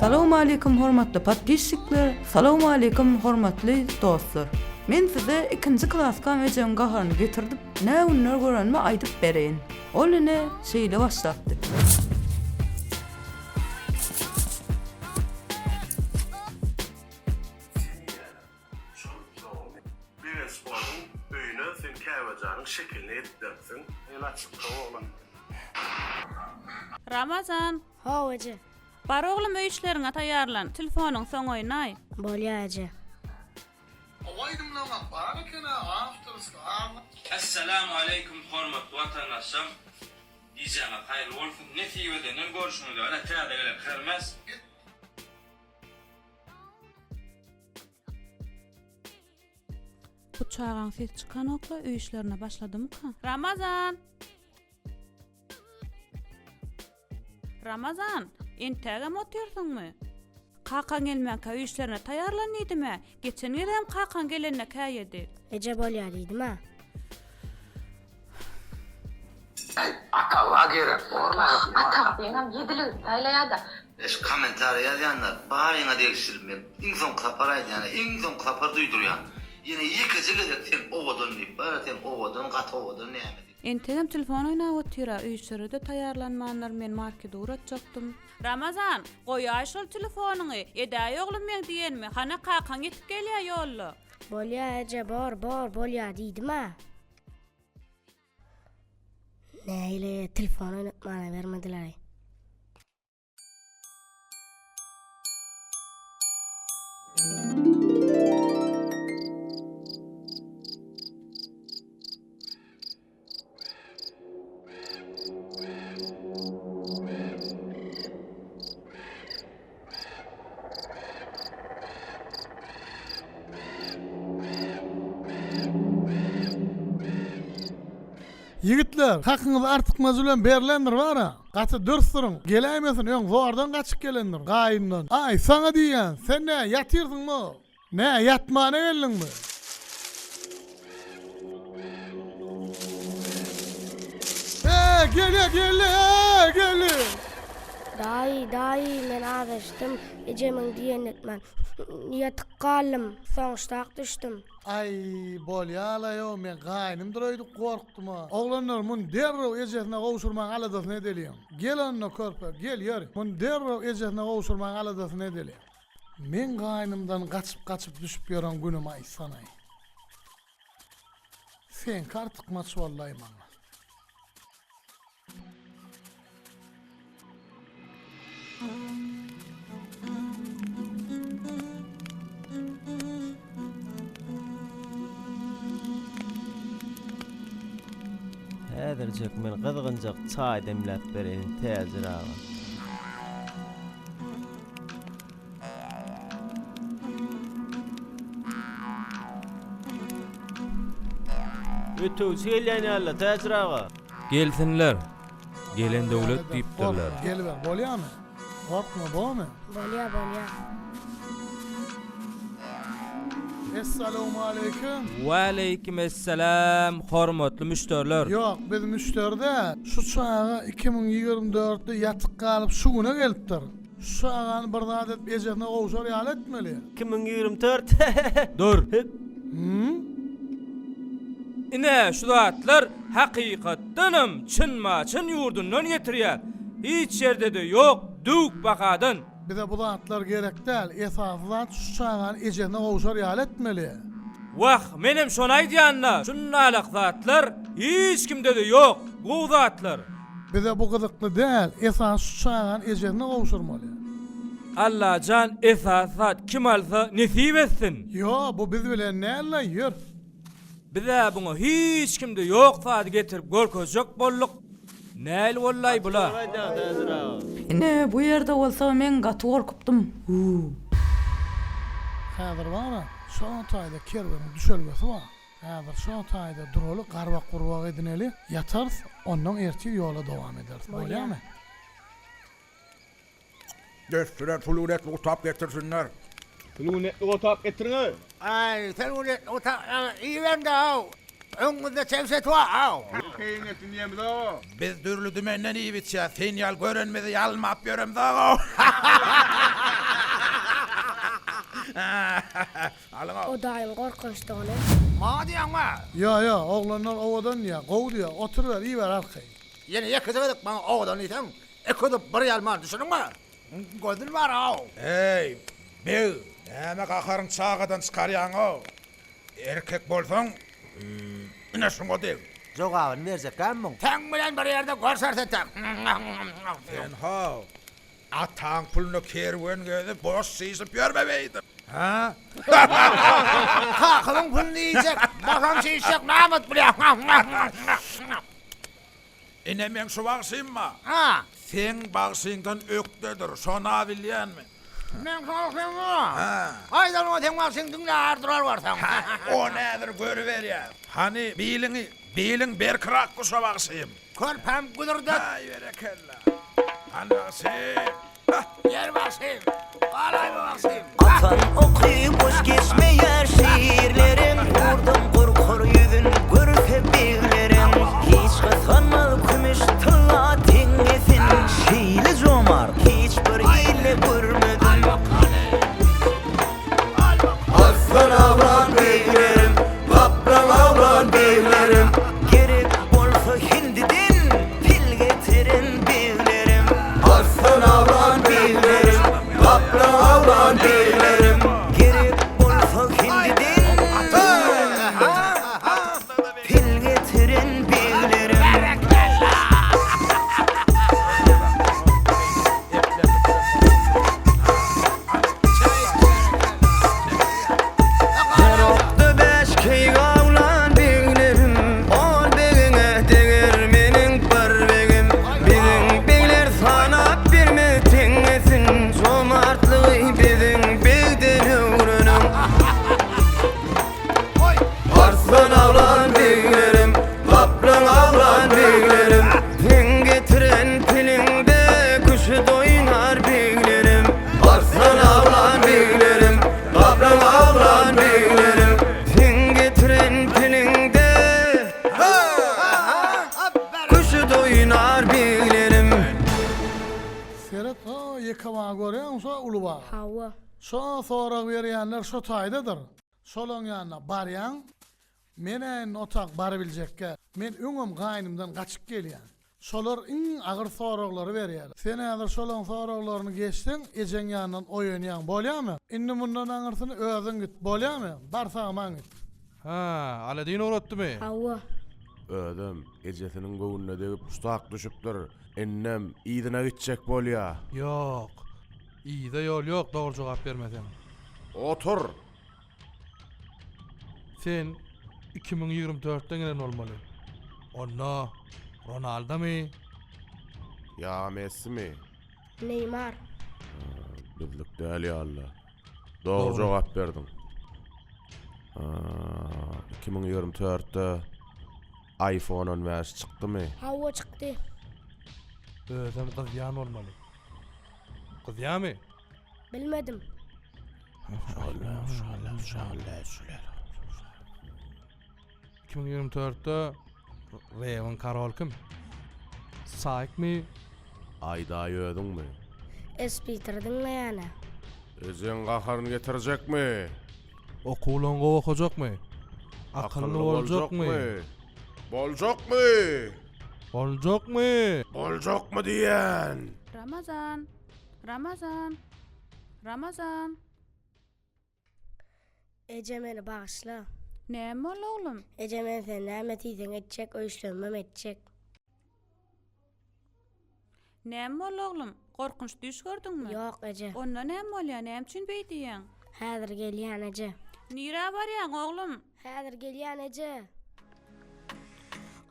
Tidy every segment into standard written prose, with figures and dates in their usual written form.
Salamu aleykum hormatly podpisçikler, salamu aleykum hormatly dostlar. Men size ikinci klaska mejön gaharny getirdip, nä günler görenmi aýdyp bereýin. Ol ine şeýle başlapdy. Şekilini etdirsin. Açıkta oğlan. Ramazan, Ha hoca. bar oglum öýüşleriňe taýýarlan. Telefonuň soň oýnay. Bolýar hoca. Olaydım lan bana kene afterska. Assalamu alaikum hormatly watandaşlar. Diýjäňe haýyrly bolsun. Netibeden görüşmeli ala täze gelip hermes. Bu çağan ses çıkan okla öýüşlerine başladymy ka? Ramazan. Ramazan, entäge oturýarsyňmy? Kakan gelmän öýüşlerine taýýarlan idime? Geçen ýerem kakan gelenne käýedi. Ece bolýar diýdim ha. Akalla gerek olmaz. Atak diýen ýedilik taýlaýada. Eş komentar ýazýanlar baýyna degişdirmem. Iň soň kaparaýdy ýani, iň soň kapar duýdurýan. Ýene ýekeci gerek sen owadan diýip, bara sen owadan gat owadan näme? Entegem telefon oýnap otyra, öýüşlere de taýýarlanmanlar, men markete uğratjakdym. Ramazan, goýa şol telefonuňy, edäýi oglum men diýenmi? Hana kakan gitip gelýär ýolly. Bolýar Ece bor bolýar diýdim ha. Näile telefon oýnatmana bermediler. Yigitler, hakkınız artık mazulem berlendir var ha. Gaçı dürstürün, geleymesin, ön zordan kaçıp gelendir, gayimdan. Ay, sana diyen, sen ne, yatıyorsun mu? Ne, yatmana geldin mi? Gel. Daýy, men adaşdym. Ecemin diýen etmän. Ýatyp galdym, soňuşdak düşdüm. Ay, bolýala yo, men gaýnym duroýdy, korkdum ha. Oglanlar, mun derrew ejesine gowşurmaň aladas ne delýär? Gel onna körpe, gel ýör. Mun derrew ejesine gowşurmaň aladas ne delýär? Men gaýnymdan gaçyp düşüp ýören günim ay sanaý. Sen kartykmaç wallahy maňa. Häzirjek men gyzgynjak çaý demläp bereýin täziraga. Ötüňsi gelýän täziraga. Gelsinler. Gelen döwlet diýipdirler. Gelber, bolýarmy? Korkma, bolmy? Bolýar. Assalamu aleykum. Wa aleykum assalam, hormatly müşteriler. Yok, biz müşterde şu çağa 2024'de yatık kalıp şu güne gelipdir. Şu çağın bir adet ejene gowşar ýal etmeli. 2024. Dur. Hı? Şu zatlar hakykatdanam çynma-çyn ýurdundan getirýär. Hiç yerde de yok, dük bakadan. Bir de bu zatlar gerek değil. Esaslar şu çağın ejene gowşar ýal etmeli. Wah, menem şonu aýdýanlar. Şunnalak zatlar hiç kimde de yok. Bu zatlar. Bir de bu gıdıklı değil. Esas şu çağın ejene gowşurmaly. Allah can esasat kim alsa nesip etsin. Yo, bu biz bilen näle ýör. Bize bunu hiç kimde yok zat getirip görkezjek bolluk. Näl wallahi bula. Ine bu ýerde bolsa men gaty gorkupdym. Häzir bana şu taýda kerbenin düşelgesi var. Häzir şu taýda duraly garbak gurbak edineli ýatars, ondan erti ýola dowam ederiz. Bolýarmy? Döstüler tulunet otap getirsinler. Tulunet otap getirin. Ay, tulunet otap iyi ben de al. Öňünde çevset var al. Bakayın etin yemi da. Biz dürlü dümenden iyi bitse sinyal görünmedi yalmap görüm da. Alın o. O daim korkunçtu onu. Ma diyen mi? Ya oğlanlar ovadan ya kovdu ya oturuver iyi ver arkayı. Yine yakıcık bana ovadan iten. Ekodup bir yalman düşünün mü? Gözün var o. Hey, bil. Hemen kakarın çağıdan çıkaryan o. Erkek bolsan, inesin o değil. Jogabyn berjek gamyň. Sen bilen bir yerde görsersetem. Sen ha. Atan pulunu kerwen gözü boş seyizip görmemeydin. Ha? Kakılın pulunu yiyecek. Bakan seyizecek Mahmut bile. İnemen şu baksın mı? Ha? Sen baksından öktedir. Sona bilyen mi? Men kalkın mı? Haydan o sen baksın dinle ardırar varsan. O nedir görüver ya. Hani bilin bir kırak kuşa baksın. Körpem güdürdü. Hay verekella. Hani baksın. Yer baksın. Alay baksın. Atan okuyup boş geçmeyer şiirlerim. Vurdum korkor yüzün görse beylerim. Hiç kıskanmal kümüş tılla dinlesin. Şiili zomar hiçbir ile görmedim. Aslan avran beylerim, kaplan avran beylerim. Gerek bolsa hindiden pil getirin beylerim. Aslan avran beylerim, kaplan avran beylerim. Gerek bolsa hindiden pil getirin beylerim. Herokda beş key gavlan beylerim. Ol begine deger menin bir begim. Bizim beyler sanap birme tengesin. Somartlığı bizim beyden öğrenim. Arslan avlan beylerim, kaplan avlan beylerim. Sen getiren pilinde kuşu doynar beylerim. Arslan avlan beylerim, kaplan avlan beylerim. Sen getiren pilinde kuşu doynar beylerim. Seret ha yekama görüyorsun so uluba. Hava. So sonra veriyenler şu taydadır. Solon yanına baryan. Menen otak barabilecekler. Men öňüm gaýnymdan gaçyp gelýän. Solar iň agyr soraglary berýär. Sen häzir şolon soraklaryny geçdiň, ejen ýandan oýanýan bolýarmy? Indi mundan aňyrsyny özüň git bolýarmy? Barsaňman git. Ha, aladyn öwretdimi? Hava. Ödüm, ejesinin göwünne degip ustak düşüpdir. Ennem ýydyna gitjek bolýar. Yok. İyide yol yok, doğru cevap vermeden. Otur. Sen 2024'ten gelen olmalı. Onna Ronaldo mi? Ya Messi mi? Neymar. Bizlik däl ýaly. Doğru cevap berdim. 2024'te iPhone 15 çıkdymy? Hava çıktı. Özüm kızyan olmalı. Kızyan mı? Bilmedim. Şöyle. 2024'te Raven Karol kim? Saik mi? Ayda ýödüň mi? Espitirdin ýa-ni. Ejen gaharyny getirecek mi? Okulan okuyacak mı? Akıllı olacak mı? Boljak mı? Olacak mı? Boljak mı diyen? Ramazan. Ece meni bağışla. Näme ol oglum? Ece men sen näme tiýsen etjek, öýüşlenmem etjek. Näme ol oglum? Korkunç düş gördüňmi? Yok Ece. Onda näme bolýar? Näme üçin beýdiýän? Häzir gelýän Ece. Nira barýan oglum? Häzir gelýän Ece.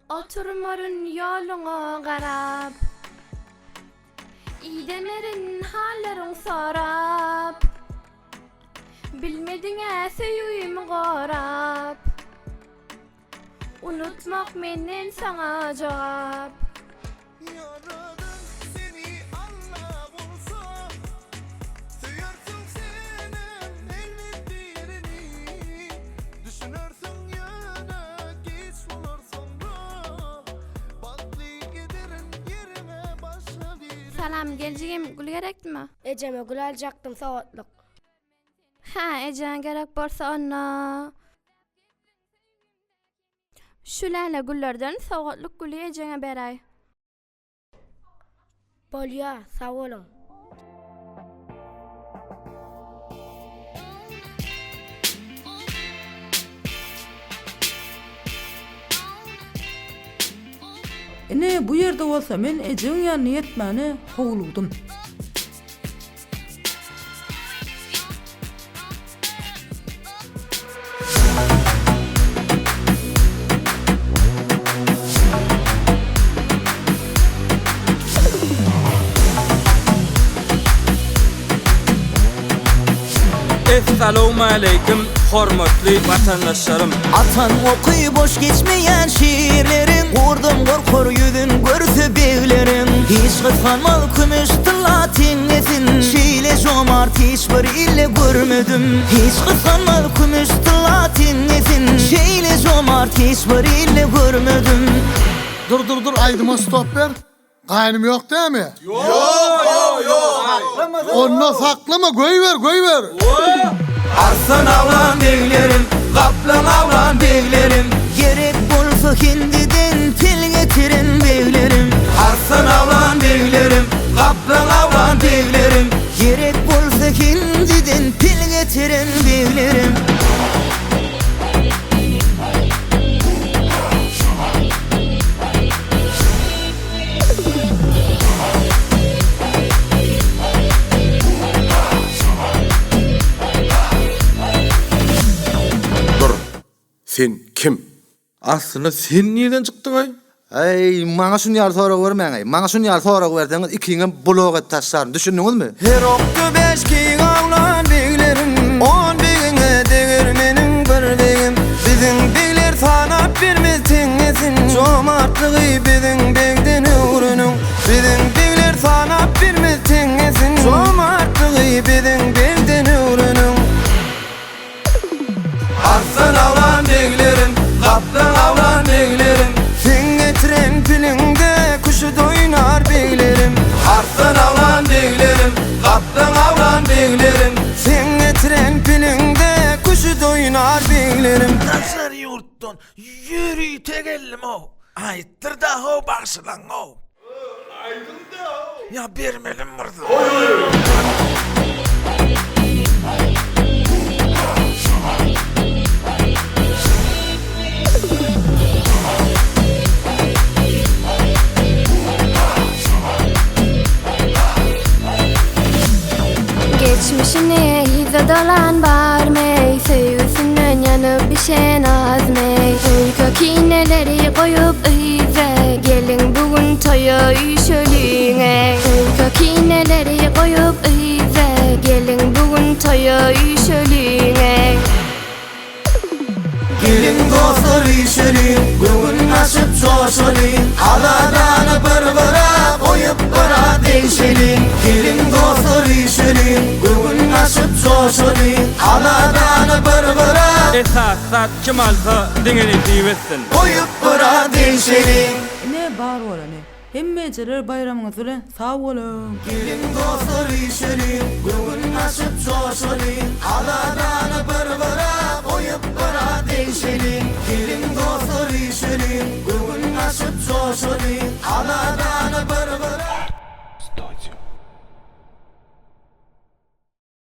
Oturmarın yoluňa garap, İdemerin hallerin sorap, bilmediňe söýüýüm gorap, unutmak menden sana jogap. Salam, geljigim gül gerekmi? Ejeme gül alacaktım soğutluk. Ha, ejen gerek bolsa onna. Şulayla güllerden soğutluk gülü ejene beray. Bolya, sağ olun. Ine bu yerde bolsa men ejeň ýanyna ýetmäni howludum. Assalamu alaykum hormatly vatandaşlarym. Atan okuy boş geçmeyen şiirlerim, Vurdum korkur yüzün görse beylerim. Hiç kıskanmal kümüş tıllatin nesin, Şeyle jomart hiç bir ille görmedim. Hiç kıskanmal kümüş tıllatin nesin, Şeyle jomart hiç bir ille görmedim. Dur aydıma stop ver. Gaýnym yok değil mi? Yok. Onunla saklama, göy ver. Arslan avlan beylerim, kaplan avlan beylerim. Gerek bolsa kendiden pil getirin beylerim. Arslan avlan beylerim, kaplan avlan beylerim. Gerek bolsa kendiden pil getirin beylerim. Sen kim? Aslında sen nereden çıktın ay? Ay, maňa şunu ýar sorak bermeň ay. Maňa şunu ýar sorak berdiňiz, ikiňe blog et taşlaryn. Düşündiňizmi? Her oktu beşki avlan beylerim, 10 bigiňe degermeniň bir begim. Biziň beyler sanap bermez teňesin, jomartlygy biziň begden öwrünüň. Biziň beyler sanap bermez teňesin, jomartlygy biziň begden öwrünüň. Arslan avlan beylerim, kaplan avlan beylerim. Sen getiren pilinde kuşu doynar beylerim. Arslan avlan beylerim, kaplan avlan beylerim. Sen getiren pilinde kuşu doynar beylerim. Nazar yurtdan yürü tegellim o. Ayttır da o başlan o. Aydın da o. Ya bermelim mırdı. Geçmişine hize dolan barmey, Sevgisinden yanıp bişen azmey. Öykü kineleri koyup ize, Gelin bugün toya üşölüğüne. Öykü kineleri koyup ize, Gelin bugün toya üşölüğüne. Gelin dostlar işelim, bugün açıp coşalım. Aladanı bıra koyup bıra değişelim. Gelin dostlar işelim, bugün açıp coşalım. Aladanı bıra Esasat kim alsa diňeni diýbetsin. koyup bıra değişelim. Ine bar bolany. Hemmejeler bayramyňyz bilen sag bolun. Gelin dostlar işelim, bugün açıp coşalım. Aladanı bıra koyup bıra değişelim. Gelin dostlar işelim, bugün açıp coşalım. Aladanı bıra